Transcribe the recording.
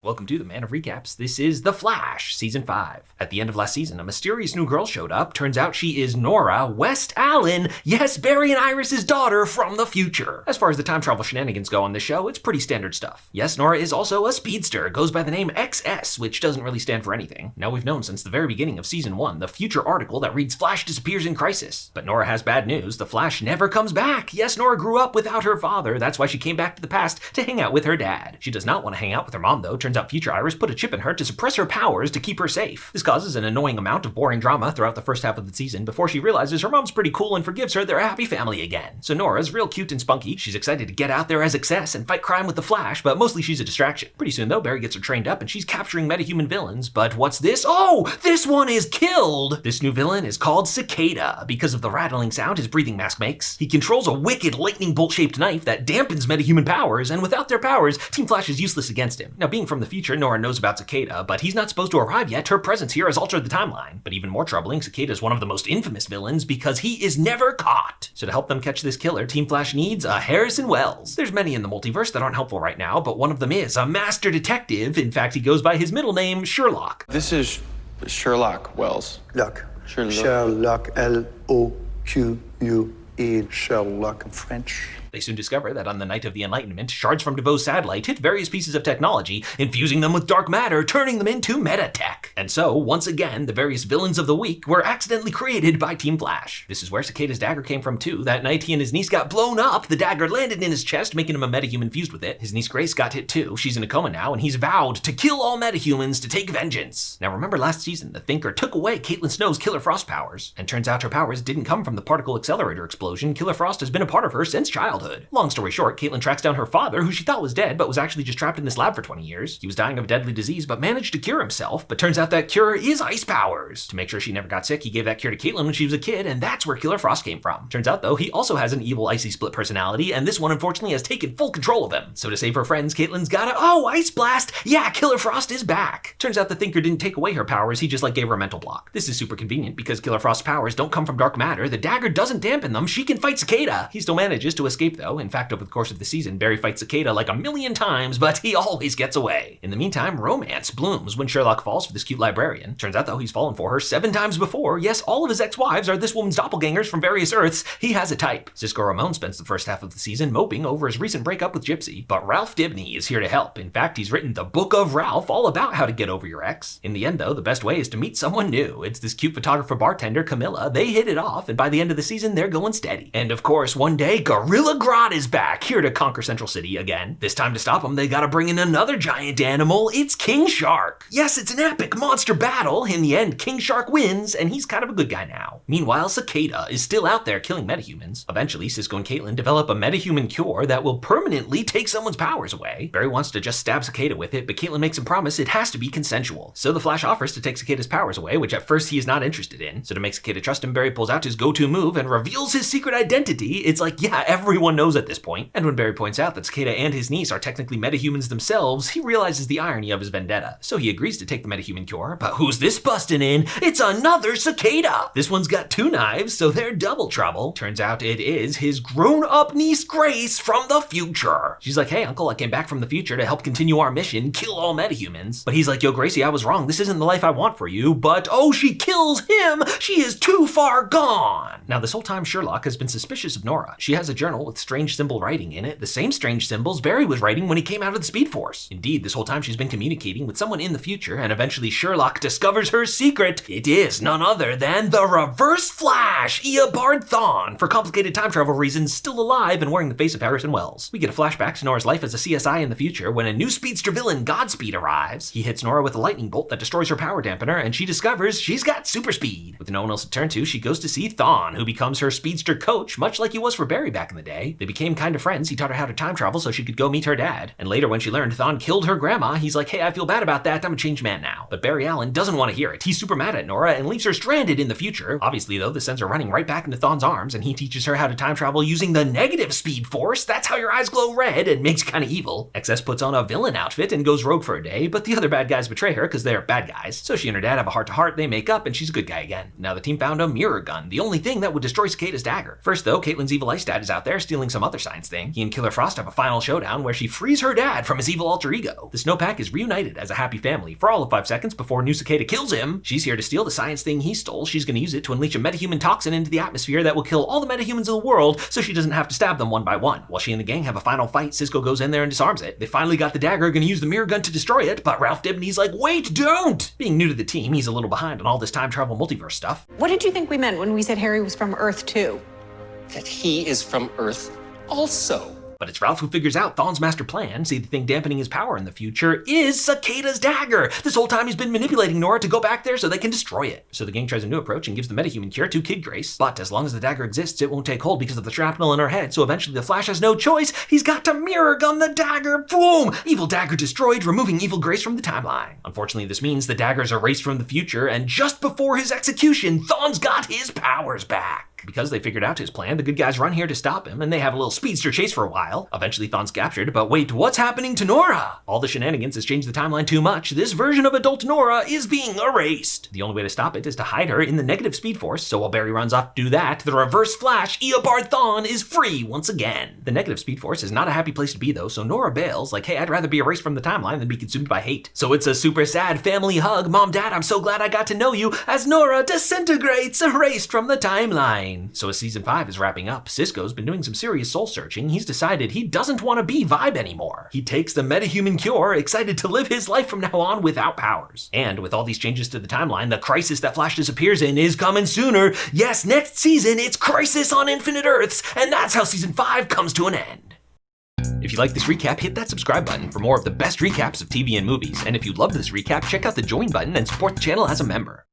Welcome to the Man of Recaps. This is The Flash, Season 5. At the end of last season, a mysterious new girl showed up. Turns out she is Nora West-Allen. Yes, Barry and Iris' daughter from the future. As far as the time travel shenanigans go on this show, it's pretty standard stuff. Yes, Nora is also a speedster, goes by the name XS, which doesn't really stand for anything. Now we've known since the very beginning of Season 1, the future article that reads Flash disappears in crisis. But Nora has bad news, the Flash never comes back. Yes, Nora grew up without her father. That's why she came back to the past to hang out with her dad. She does not want to hang out with her mom though. Turns out future Iris put a chip in her to suppress her powers to keep her safe. This causes an annoying amount of boring drama throughout the first half of the season before she realizes her mom's pretty cool and forgives her. They're a happy family again. So Nora's real cute and spunky. She's excited to get out there as XS and fight crime with the Flash, but mostly she's a distraction. Pretty soon though, Barry gets her trained up and she's capturing metahuman villains. But what's this? Oh, this one is killed! This new villain is called Cicada. Because of the rattling sound his breathing mask makes, he controls a wicked lightning bolt-shaped knife that dampens metahuman powers, and without their powers, Team Flash is useless against him. Now being from the future, Nora knows about Cicada, but he's not supposed to arrive yet. Her presence here has altered the timeline. But even more troubling, Cicada is one of the most infamous villains because he is never caught. So to help them catch this killer, Team Flash needs a Harrison Wells. There's many in the multiverse that aren't helpful right now, but one of them is a master detective. In fact, he goes by his middle name, Sherlock. This is Sherlock Wells. Look. Sherlock, L-O-Q-U-E, Sherlock in French. They soon discover that on the night of the Enlightenment, shards from DeVoe's satellite hit various pieces of technology, infusing them with dark matter, turning them into meta-tech. And so, once again, the various villains of the week were accidentally created by Team Flash. This is where Cicada's dagger came from too. That night he and his niece got blown up, the dagger landed in his chest, making him a metahuman fused with it. His niece Grace got hit too. She's in a coma now, and he's vowed to kill all metahumans to take vengeance. Now remember last season, the Thinker took away Caitlin Snow's Killer Frost powers, and turns out her powers didn't come from the particle accelerator explosion. Killer Frost has been a part of her since childhood. Long story short, Caitlin tracks down her father, who she thought was dead, but was actually just trapped in this lab for 20 years. He was dying of a deadly disease, but managed to cure himself. But turns out that cure is ice powers. To make sure she never got sick, he gave that cure to Caitlin when she was a kid, and that's where Killer Frost came from. Turns out though, he also has an evil icy split personality, and this one unfortunately has taken full control of him. So to save her friends, Caitlin's gotta, Ice Blast! Yeah, Killer Frost is back! Turns out the Thinker didn't take away her powers, he just gave her a mental block. This is super convenient because Killer Frost's powers don't come from dark matter, the dagger doesn't dampen them, she can fight Cicada! He still manages to escape though. In fact, over the course of the season, Barry fights Cicada like a million times, but he always gets away. In the meantime, romance blooms when Sherlock falls for this cute librarian. Turns out though, he's fallen for her 7 times before. Yes, all of his ex-wives are this woman's doppelgangers from various Earths. He has a type. Cisco Ramon spends the first half of the season moping over his recent breakup with Gypsy, but Ralph Dibny is here to help. In fact, he's written the Book of Ralph, all about how to get over your ex. In the end though, the best way is to meet someone new. It's this cute photographer bartender, Camilla. They hit it off, and by the end of the season, they're going steady. And of course, one day, Gorilla Grodd is back, here to conquer Central City again. This time to stop him, they gotta bring in another giant animal. It's King Shark. Yes, it's an epic monster battle. In the end, King Shark wins, and he's kind of a good guy now. Meanwhile, Cicada is still out there killing metahumans. Eventually, Cisco and Caitlin develop a metahuman cure that will permanently take someone's powers away. Barry wants to just stab Cicada with it, but Caitlin makes him promise it has to be consensual. So the Flash offers to take Cicada's powers away, which at first he is not interested in. So to make Cicada trust him, Barry pulls out his go-to move and reveals his secret identity. It's like, yeah, everyone knows at this point. And when Barry points out that Cicada and his niece are technically metahumans themselves, he realizes the irony of his vendetta. So he agrees to take the metahuman cure, but who's this busting in? It's another Cicada! This one's got 2 knives, so they're double trouble. Turns out it is his grown-up niece Grace from the future. She's like, hey uncle, I came back from the future to help continue our mission, kill all metahumans. But he's like, yo Gracie, I was wrong, this isn't the life I want for you, but oh, she kills him! She is too far gone! Now this whole time Sherlock has been suspicious of Nora. She has a journal with strange symbol writing in it, the same strange symbols Barry was writing when he came out of the Speed Force. Indeed, this whole time she's been communicating with someone in the future, and eventually Sherlock discovers her secret. It is none other than the Reverse Flash, Eobard Thawne, for complicated time travel reasons, still alive and wearing the face of Harrison Wells. We get a flashback to Nora's life as a CSI in the future when a new speedster villain, Godspeed, arrives. He hits Nora with a lightning bolt that destroys her power dampener, and she discovers she's got super speed. With no one else to turn to, she goes to see Thawne, who becomes her speedster coach, much like he was for Barry back in the day. They became kind of friends. He taught her how to time travel so she could go meet her dad. And later when she learned Thawne killed her grandma, he's like, hey, I feel bad about that, I'm a changed man now. But Barry Allen doesn't want to hear it. He's super mad at Nora and leaves her stranded in the future. Obviously though, this sends her running right back into Thawne's arms, and he teaches her how to time travel using the negative speed force. That's how your eyes glow red and makes you kind of evil. XS puts on a villain outfit and goes rogue for a day, but the other bad guys betray her because they're bad guys. So she and her dad have a heart-to-heart, they make up, and she's a good guy again. Now the team found a mirror gun, the only thing that would destroy Cicada's dagger. First though, Caitlin's evil ice dad is out there stealing stealing some other science thing. He and Killer Frost have a final showdown where she frees her dad from his evil alter ego. The Snowpack is reunited as a happy family for all of 5 seconds before new Cicada kills him. She's here to steal the science thing he stole. She's gonna use it to unleash a metahuman toxin into the atmosphere that will kill all the metahumans in the world so she doesn't have to stab them one by one. While she and the gang have a final fight, Cisco goes in there and disarms it. They finally got the dagger, gonna use the mirror gun to destroy it, but Ralph Dibny's like, wait, don't! Being new to the team, he's a little behind on all this time travel multiverse stuff. What did you think we meant when we said Harry was from Earth 2? That he is from Earth also. But it's Ralph who figures out Thawne's master plan. See, the thing dampening his power in the future is Cicada's dagger. This whole time he's been manipulating Nora to go back there so they can destroy it. So the gang tries a new approach and gives the metahuman cure to Kid Grace. But as long as the dagger exists, it won't take hold because of the shrapnel in her head. So eventually the Flash has no choice. He's got to mirror gun the dagger. Boom! Evil dagger destroyed, removing evil Grace from the timeline. Unfortunately, this means the dagger's erased from the future, and just before his execution, Thawne's got his powers back. Because they figured out his plan, the good guys run here to stop him, and they have a little speedster chase for a while. Eventually, Thawne's captured, but wait, what's happening to Nora? All the shenanigans has changed the timeline too much. This version of adult Nora is being erased. The only way to stop it is to hide her in the negative speed force, so while Barry runs off to do that, the reverse Flash, Eobard Thawne, is free once again. The negative speed force is not a happy place to be though, so Nora bails, like, hey, I'd rather be erased from the timeline than be consumed by hate. So it's a super sad family hug, Mom, Dad, I'm so glad I got to know you, as Nora disintegrates, erased from the timeline. So as season 5 is wrapping up, Cisco's been doing some serious soul searching. He's decided he doesn't want to be Vibe anymore. He takes the metahuman cure, excited to live his life from now on without powers. And with all these changes to the timeline, the crisis that Flash disappears in is coming sooner. Yes, next season, it's Crisis on Infinite Earths, and that's how season 5 comes to an end. If you like this recap, hit that subscribe button for more of the best recaps of TV and movies. And if you loved this recap, check out the join button and support the channel as a member.